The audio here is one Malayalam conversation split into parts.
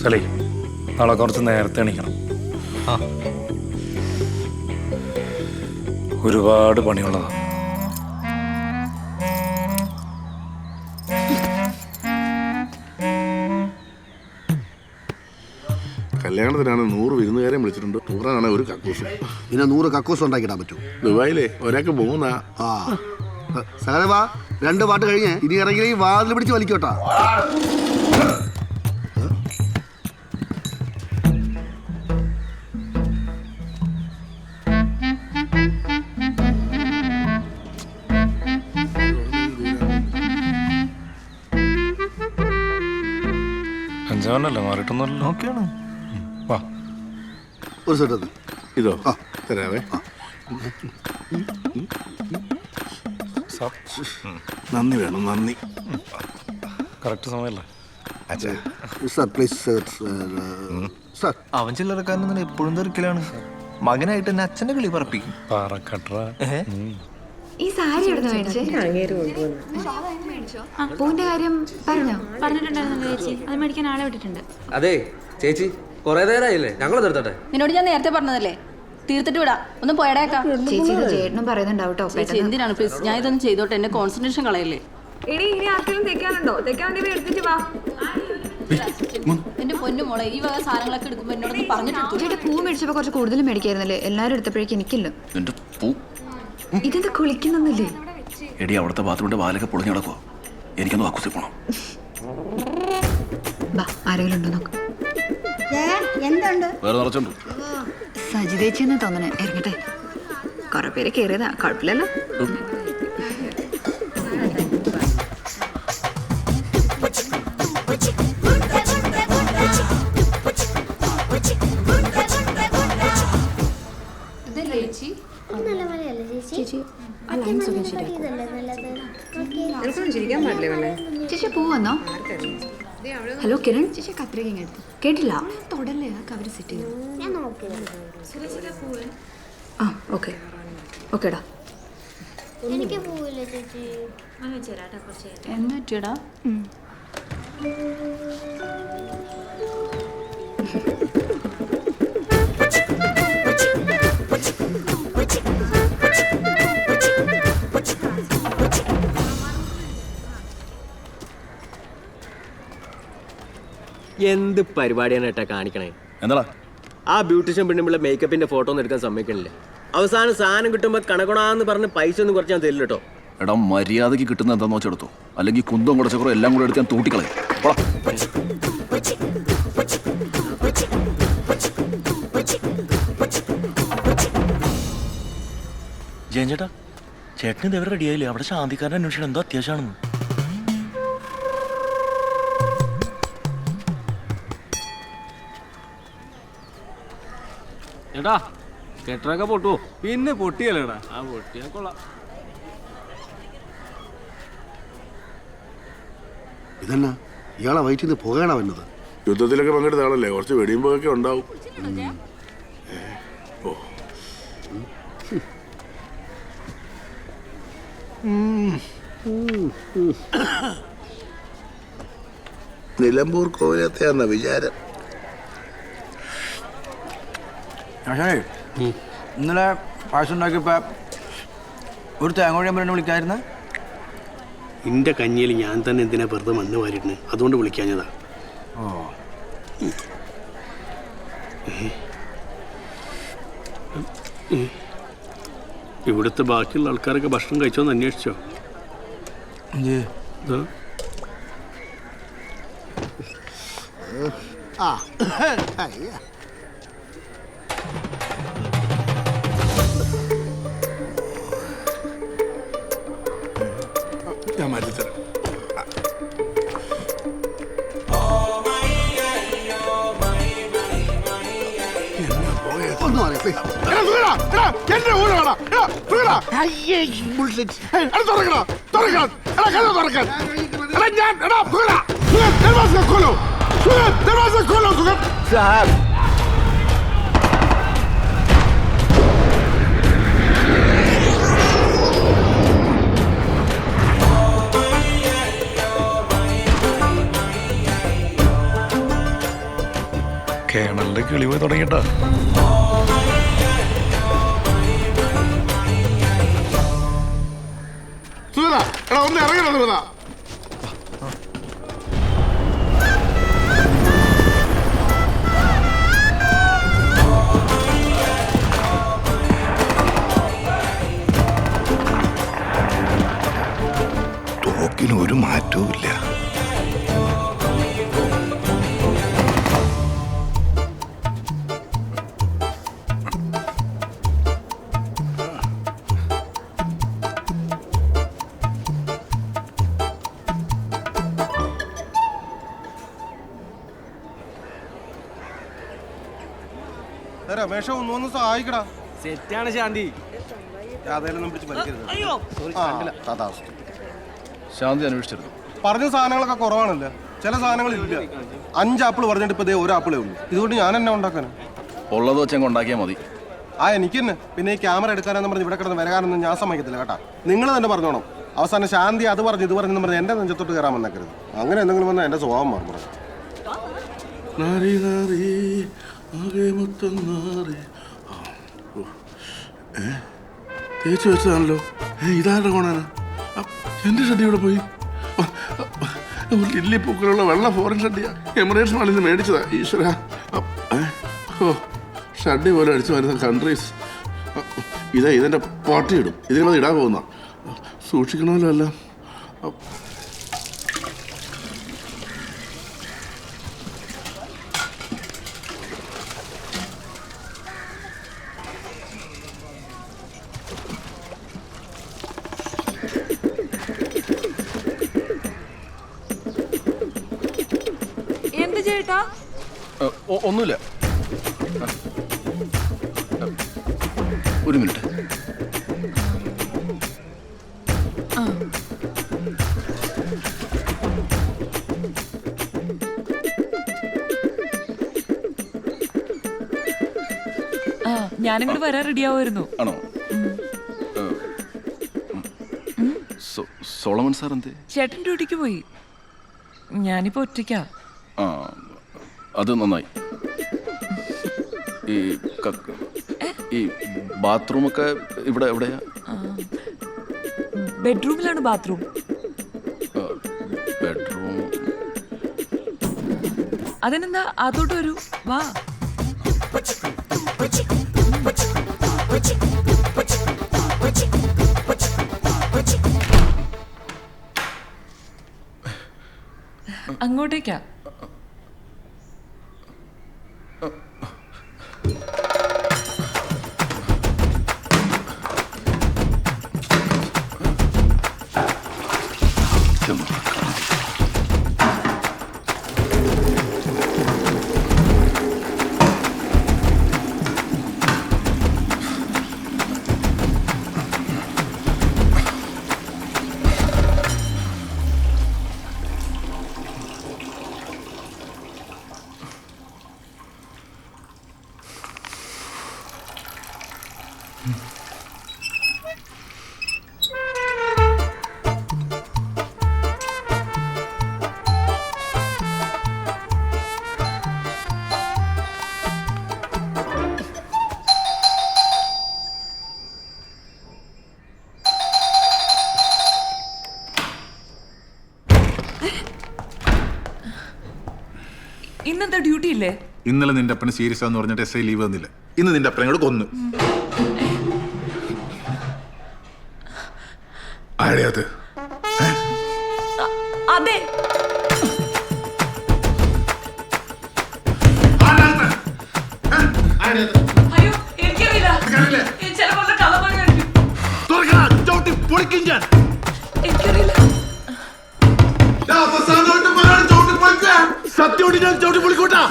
സലേ നാളെ കുറച്ച് നേരത്തെ എണീക്കണം. ആ ഒരുപാട് പണിയുള്ളതാണ്. കല്യാണത്തിനാണ് 100 വിരുന്നുകാരെ വിളിച്ചിട്ടുണ്ട്. ടൂറാണ് ഒരു കക്കൂസ്. പിന്നെ 100 കക്കൂസ് ഉണ്ടാക്കിയിടാൻ പറ്റും. ദുബായിലെ ഒരാൾക്ക് 3. ആ സകലവാ 2 പാട്ട് കഴിഞ്ഞ് ഇനി ഇറങ്ങി വാതിൽ പിടിച്ച് വലിക്കോട്ടാ. അഞ്ചാവനല്ലേ മാറിയിട്ടൊന്നുമല്ലോ. ഓക്കെയാണ്. വാ ഒരു സെറ്റ് ഇതോ തരാവേ. നന്ദി വേണം, നന്ദി. കറക്റ്റ് സമയമല്ലേ സർ പ്ലീസ് സർ. അവൻ ചില്ലറക്കാരനൊന്നും എപ്പോഴും തെറിക്കലാണ്. മകനായിട്ട് എന്നെ അച്ഛൻ്റെ കിളി പറപ്പിക്കും. പാറക്കട്ര. ഈ സാരി എവിടെ മേടിച്ചേ? പൂവിന്റെ കാര്യം പറഞ്ഞിട്ടുണ്ടായിരുന്നല്ലോ ചേച്ചി, അത് മേടിക്കാൻ ആളെ വിട്ടിട്ടുണ്ട്. അതെ ചേച്ചി, കുറെ നേരമായില്ലേ, ഞങ്ങൾ നിർത്തട്ടെ. നിന്നോട് ഞാൻ നേരത്തെ പറഞ്ഞതല്ലേ, തീർത്തിട്ട് വിടാം. ഒന്ന് പോയടേക്കാ. ചേച്ചി ഇത് ചേട്ടനും പറയുന്നുണ്ടാവും കേട്ടോ. ചേച്ചി എന്തിനാണ് പ്ലീസ്, ഞാൻ ഇതൊന്നും ചെയ്തോട്ടെ, എന്റെ കോൺസെൻട്രേഷൻ കളയല്ലേ. ഇനി ആർക്കെങ്കിലും തെക്കാനുണ്ടോ? തെക്കാൻ വേണ്ടി എടുത്തിട്ട് വാ. എന്റെ പൊന്നു മോളെ, ഈ വക സാധനങ്ങളൊക്കെ എടുക്കുമ്പോ എന്നോടൊന്ന് പറഞ്ഞിട്ട്. ചേട്ടാ പൂ മേടിച്ചപ്പോ കുറച്ച് കൂടുതൽ മേടിക്കായിരുന്നല്ലേ? എല്ലാരും എടുത്തപ്പോഴേക്കും എനിക്കില്ല. ഇതെന്താ കുളിക്കുന്നില്ലേ? എടി അവിടുത്തെ ബാത്റൂമിന്റെ വാലൊക്കെ പൊളിഞ്ഞു കിടക്കുവോ? എനിക്കൊന്ന് വാക്കുസി പോണം. ആരെങ്കിലും ഉണ്ടോ നോക്ക്. വേറെ നിറച്ചുണ്ട്. സജിതേച്ചിന്ന് തോന്നണേ. ഇറങ്ങട്ടെ, കുറെ പേര് കേറിയതാ, കുഴപ്പമില്ലല്ലോ. ചേച്ചി പൂ വന്നോ? ഹലോ കിരൺ, ചേച്ചി കത്രിക എടുത്തു. കേട്ടില്ല, തൊടല്ലേ കവര് സെറ്റ് ചെയ്തു. ആ ഓക്കെ ഓക്കേടാ. എന്ന് വെച്ചടാ. എന്ത് പരിപാടിയാണ് ഏട്ടാ കാണിക്കണേ? എന്താ ആ ബ്യൂട്ടീഷ്യൻ പെണ്ണുമ്പിള്ള മേക്കപ്പിന്റെ ഫോട്ടോ ഒന്നും എടുക്കാൻ സമ്മതിക്കണില്ല. അവസാനം സാധനം കിട്ടുമ്പോ കണക്കണാന്ന് പറഞ്ഞ് പൈസ ഒന്നും കുറച്ച് ഞാൻ തരില്ല കേട്ടോ. എടാ മര്യാദക്ക് കിട്ടുന്ന എന്താന്ന് വെച്ചെടുത്തോ, അല്ലെങ്കിൽ കുന്തം കുടച്ചക്കുറോ എല്ലാം കൂടെ എടുത്ത് ഞാൻ തൂട്ടിക്കളയും. ജയൻ ചേട്ടാ, ചേട്ടന് ഇതേവരെ റെഡിയായില്ലേ? അവിടെ ശാന്തിക്കാരൻ അന്വേഷണം എന്തോ അത്യാവശ്യമാണെന്ന്. ചേട്ടാ കെട്ടറൊക്കെ പൊട്ടുവോ? പിന്നെ പൊട്ടിയല്ലേടാ. ആ പൊട്ടിയാ കൊള്ളാം. ഇതന്നെ ഇയാളെ വയറ്റിൽ നിന്ന് പുകയാണോ വന്നത്? യുദ്ധത്തിലൊക്കെ പങ്കെടുത്ത ആളല്ലേ, കുറച്ച് വെടിയുമ്പോഴൊക്കെ ഉണ്ടാവും. നിലമ്പൂർ കോവിലത്തെയാന്ന വിചാരം. ഇന്നലെ പായസം ഉണ്ടാക്കിയപ്പോൾ ഒരു തേങ്ങോഴിയാൻ പറഞ്ഞ് വിളിക്കായിരുന്ന. എൻ്റെ കഞ്ഞിയിൽ ഞാൻ തന്നെ എന്തിനാ വെറുതെ മണ്ണ് വാരിയിട്ടുണ്ട്, അതുകൊണ്ട് വിളിക്കാഞ്ഞതാ. ഓ ഇവിടുത്തെ ബാക്കിയുള്ള ആൾക്കാരൊക്കെ ഭക്ഷണം കഴിച്ചോന്ന് അന്വേഷിച്ചോ? ഞാൻ മാറ്റിത്തരാം. കിളി പോയി തുടങ്ങിട്ടാ. സുധന, എടാ ഒന്ന് ഇറങ്ങണോ സുധന? തോക്കിന് ഒരു മാറ്റവും ഇല്ല. രമേശോ ഒന്നും സഹായിക്കടാ. സെറ്റാണ് ശാന്തി. ശാന്തി അന്വേഷിച്ചിരുന്നു. പറഞ്ഞ സാധനങ്ങളൊക്കെ കുറവാണല്ലോ, ചില സാധനങ്ങളില്ല. 5 ആപ്പിൾ പറഞ്ഞിട്ട് ഇപ്പൊ 1 ആപ്പിളേ ഉള്ളൂ. ഇതുകൊണ്ട് ഞാൻ എന്നെ ഉണ്ടാക്കാനാ? ഉള്ളത് വെച്ചങ്ങ് ഉണ്ടാക്കിയാൽ മതി. എനിക്ക് തന്നെ. പിന്നെ ഈ ക്യാമറ എടുക്കാനെന്ന് പറഞ്ഞ് ഇവിടെ കിടന്ന് വരാനൊന്നും ഞാൻ സമ്മതിക്കത്തില്ല കേട്ടാ. നിങ്ങൾ തന്നെ പറഞ്ഞോണം. അവസാനം ശാന്തി അത് പറഞ്ഞു ഇത് പറഞ്ഞെന്ന് പറഞ്ഞ് എന്റെ നെഞ്ചത്തോട്ട് കയറാൻ വന്നേക്കരുത്. അങ്ങനെ എന്തെങ്കിലും വന്നാൽ എന്റെ സ്വഭാവം മാറും. തേച്ച് വെച്ചതാണല്ലോ. ഇതാരുടെ കോണാണ്? എൻ്റെ ഷഡ്ഡി ഇവിടെ പോയി. ലില്ലിപ്പൂക്കളുള്ള വെള്ള ഫോറിൻ ഷഡ്ഡിയാ. എമിറേറ്റ്സ് മാളിൽ നിന്ന് മേടിച്ചതാ. ഈശ്വര, ഷഡ്ഡി പോലെ അടിച്ചു വരുന്ന കൺട്രീസ്. ഇതെൻ്റെ പാട്ടിയിടും. ഇതിനത് ഇടാൻ പോകുന്ന സൂക്ഷിക്കണമല്ലോ എല്ലാം. എന്ത് ചേട്ടാ? ഒന്നുമില്ല, ഒരു മിനിറ്റ്. ഞാനിങ്ങോട്ട് വരാൻ റെഡിയാവുമായിരുന്നു. ആണോ? സോളമൻ സാർ എന്തേ? ചേട്ടൻ ഡ്യൂട്ടിക്ക് പോയി. ഞാനിപ്പോ ഒറ്റയ്ക്കാ. ആ, അത് നന്നായി. ഈ ബാത്റൂമൊക്കെ ഇവിടെ എവിടെയാ? ബെഡ്റൂമിലാണ് ബാത്റൂം. ബെഡ്റൂം? അതിനെന്താ, അതോട്ട് വരൂ, വാ. അങ്ങോട്ടേക്കാ. ഇന്നെന്താ ഡ്യൂട്ടി ഇല്ലേ? ഇന്നലെ നിന്റെ അപ്പന് സീരിയസ് ആന്ന് പറഞ്ഞിട്ട് എസ് ഐ ലീവ് തന്നില്ല. ഇന്ന് നിന്റെ അപ്പനോട് കൊന്നു. ആരെയത്? അതെ, അയ്യോ എനിക്കറിയില്ല. ചിലപ്പോൾ കള്ളമായിരിക്കും. എനിക്കറിയില്ല. സത്യോടി ഞാൻ ചവിട്ടി പൊളിക്കൂട്ടാ.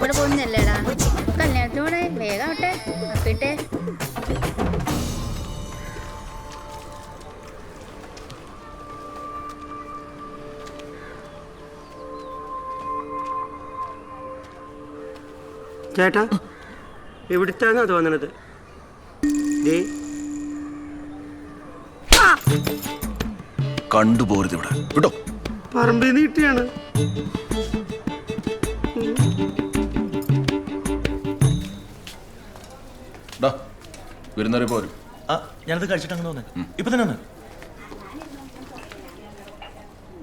ഇവിടെ പോകുന്നല്ലേടാ കല്യാണത്തിനോടെ വേഗം ആവട്ടെ അപ്പിട്ടെ. ചേട്ടാ എവിടുത്താന്നാ തോന്നണത്? കണ്ടുപോരുത് ഇവിടെ വിട്ടോ. പറമ്പിൽ നിന്ന് കിട്ടിയാണ്. വരുന്നവരെ പോരും. ആ ഞാനത് കഴിച്ചിട്ട് അങ്ങനെ വന്നേ. ഇപ്പൊ തന്നെ വന്നേ.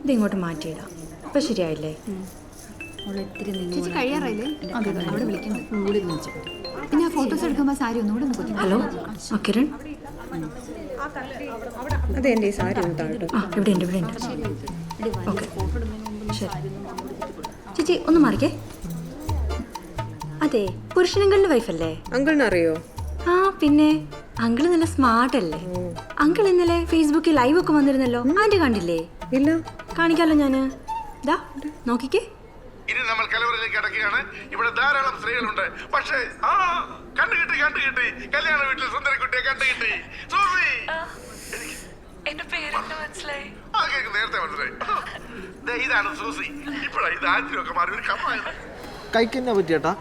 ഇത് ഇങ്ങോട്ട് മാറ്റിയിടാം. ഇപ്പൊ ശരിയായില്ലേ? ചേച്ചി കഴിയാറായില്ലേ? അവിടെ വിളിക്കുന്നു. പിന്നെ ആ ഫോട്ടോസ് എടുക്കുമ്പോൾ സാരി ഒന്നുകൂടെ ഒന്ന്. ഹലോ കിരൺ, അതെന്റെ സാരി ഒന്ന് താഴെ. ആ ഇവിടെ ഉണ്ട് ഇവിടെ ഉണ്ട്. ഓക്കെ ശരി. ചേച്ചി ഒന്ന് മാറിക്കേ. അതെ, പുരുഷനങ്കളുടെ വൈഫല്ലേ? അങ്കിളിന് അറിയോ? ആ പിന്നെ, അങ്കിള് നല്ല സ്മാർട്ട് അല്ലേ? അങ്കിൾ ഇന്നലെ ഫേസ്ബുക്കിൽ ലൈവ് ഒക്കെ വന്നിരുന്നല്ലോ. ആന്റി കണ്ടില്ലേ? ഇല്ല. കാണിക്കാലോ ഞാന്. ദാ നോക്കിക്കേ. ഇനി നമ്മൾ കലവറിലേക്ക് അടക്കുകയാണ്. ഇവിടെ ധാരാളം സ്ത്രീകളുണ്ട്. പക്ഷേ കണ്ടുകിട്ടി കല്യാണ വീട്ടിൽ സുന്ദരക്കുട്ടിയെ കണ്ടുകിട്ടി. എന്റെ പേരെന്താ മനസ്സിലായി? നേരത്തെ മനസ്സിലായി. ഇതാണ് സൂസി. ഇപ്പഴാ ഇത് ആദ്യമൊക്കെ മാറി ഒരു കമ്മായത്. കഴിക്കെന്നാ പറ്റിയേട്ടാ?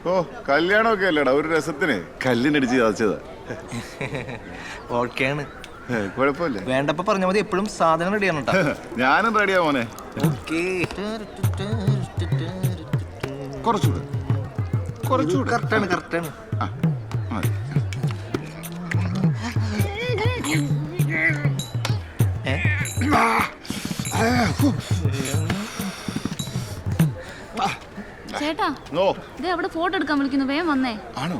ഓ കല്യാണമൊക്കെ അല്ലേടാ, ഒരു രസത്തിന് കല്ലിനടിച്ച് ചതച്ചതാ. ഓക്കെയാണ്, കുഴപ്പമില്ല. വേണ്ടപ്പോ പറഞ്ഞാൽ മതി. എപ്പോഴും സാധനം റെഡിയാണ് കേട്ടോ. ഞാനും റെഡിയാ മോനെ. കുറച്ചുകൂടെ കറക്റ്റാണ്. ചേട്ടാ ദേ അവിടെ ഫോട്ടോ എടുക്കാൻ വിളിക്കുന്നു, വേഗം വന്നേ. ആണോ?